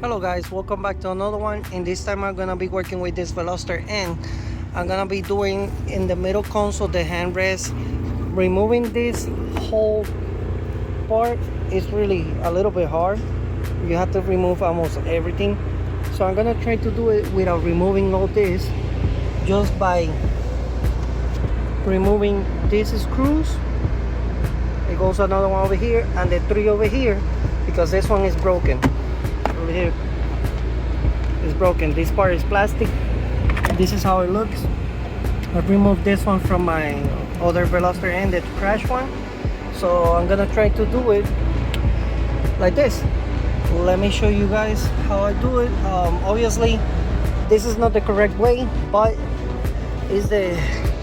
Hello guys, welcome back to another one, and this time I'm gonna be working with this Veloster N. I'm gonna be doing in the middle console the handrest. Removing this whole part is really a little bit hard. You have to remove almost everything, so I'm gonna try to do it without removing all this, just by removing these screws. It goes another one over here and the three over here, because this one is broken. Over here is broken. This part is plastic. This is how it looks. I've removed this one from my other Veloster N, the crash one, so I'm gonna try to do it like this. Let me show you guys how I do it. Obviously this is not the correct way, but it's the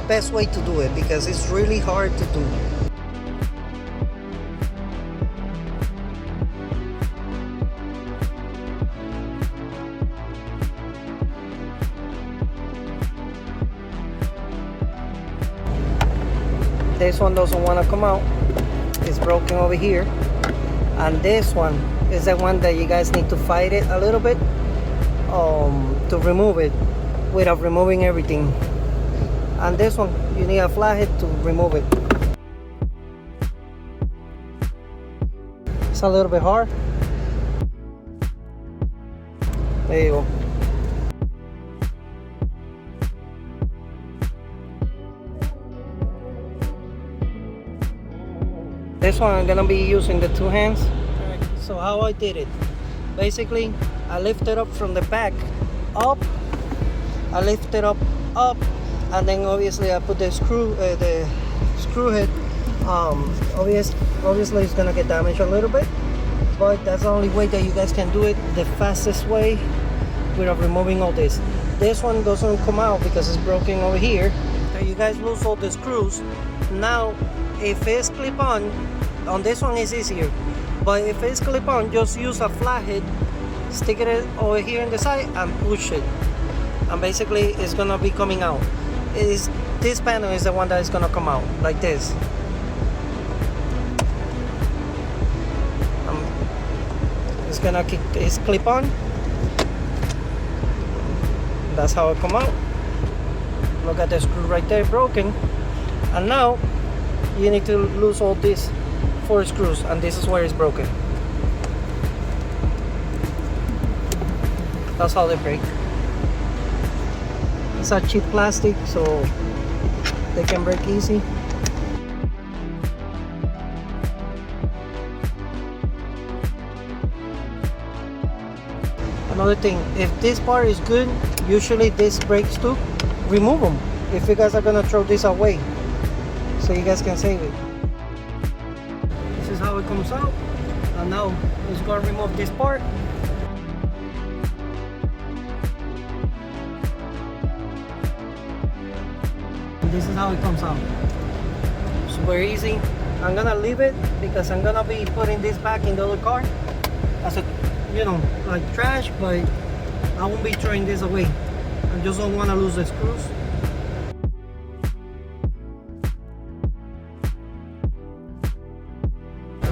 best way to do it because it's really hard to do. This one doesn't want to come out. It's broken over here. And this one is the one that you guys need to fight it a little bit to remove it without removing everything. And this one, you need a flathead to remove it. It's a little bit hard. There you go. This one I'm gonna be using the two hands. Alright, so how I did it, basically I lifted up from the back up, I lifted up, and then obviously I put the screw head. Obviously it's gonna get damaged a little bit, but that's the only way that you guys can do it, the fastest way, without removing all this. This one doesn't come out because it's broken over here. So you guys lose all the screws. Now if it's clip-on, on this one is easier, but if it's clip-on, just use a flathead, stick it over here in the side and push it, and basically it's gonna be coming out. This panel is the one that is gonna come out like this. It's clip-on. That's how it come out. Look at the screw right there, broken. And now you need to lose all these 4 screws, and this is where it's broken. That's how they break. It's a cheap plastic, so they can break easy. Another thing, if this part is good, usually this breaks too, remove them if you guys are gonna throw this away, so you guys can save it. This is how it comes out. And now let's go and remove this part. And this is how it comes out. Super easy. I'm gonna leave it because I'm gonna be putting this back in the other car as a, like trash, but I won't be throwing this away. I just don't want to lose the screws.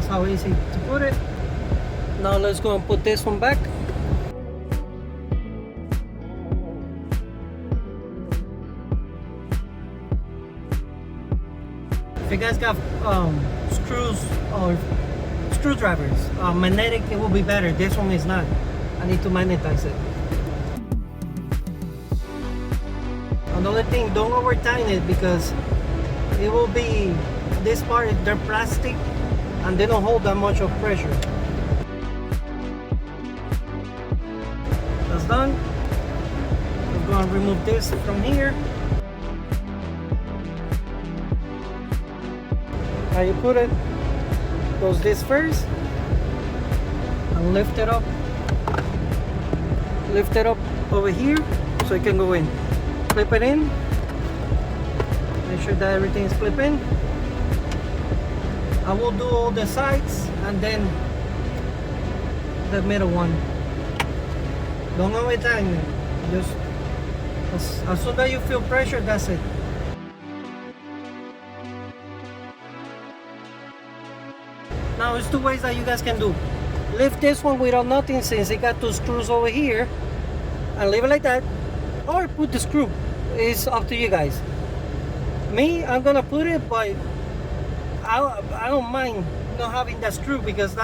How easy to put it. Now let's go and put this one back. If you guys got screws or screwdrivers, magnetic, it will be better. This one is not. I need to magnetize it. Another thing, don't over tighten it because it will be, this part, they're plastic and they don't hold that much of pressure. That's done. We're going to remove this from here. How you put it, goes this first, and lift it up over here so it can go in. Clip it in, make sure that everything is clipped in. I will do all the sides and then the middle one. Don't over tighten it. Just as soon as you feel pressure, that's it. Now there's 2 ways that you guys can do. Lift this one without nothing since it got two screws over here and leave it like that, or put the screw. It's up to you guys. Me, I'm gonna put it, but I don't mind not having that screw because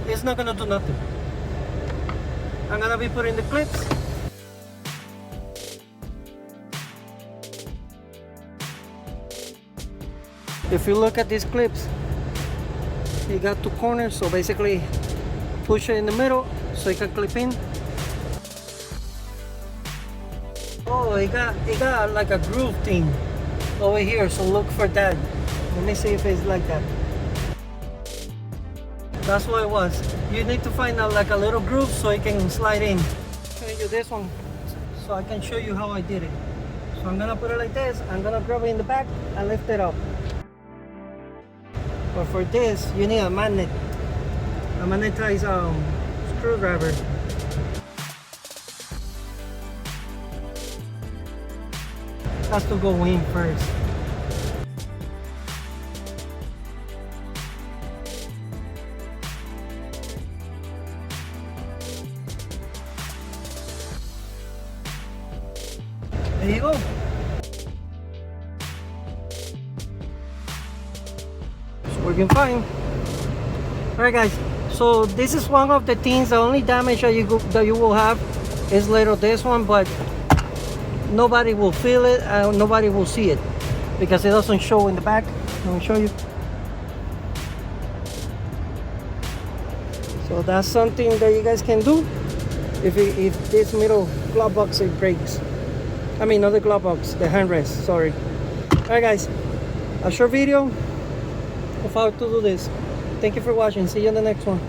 it's not gonna do nothing. I'm gonna be putting the clips. If you look at these clips, you got two corners, so basically push it in the middle so it can clip in. Oh, it got like a groove thing over here, so look for that. Let me see if it's like that. That's what it was. You need to find out like a little groove so it can slide in. I'll show you this one so I can show you how I did it. So I'm gonna put it like this. I'm gonna grab it in the back and lift it up. But for this, you need a magnet, a magnetized screwdriver. Has to go in first. There you go. It's working fine. Alright guys, so this is one of the things, the only damage that you will have is little this one, but nobody will feel it and nobody will see it because it doesn't show in the back. Let me show you. So that's something that you guys can do if this middle glove box it breaks. I mean, not the glove box, the handrest, sorry. Alright guys, a short video of how to do this. Thank you for watching. See you in the next one.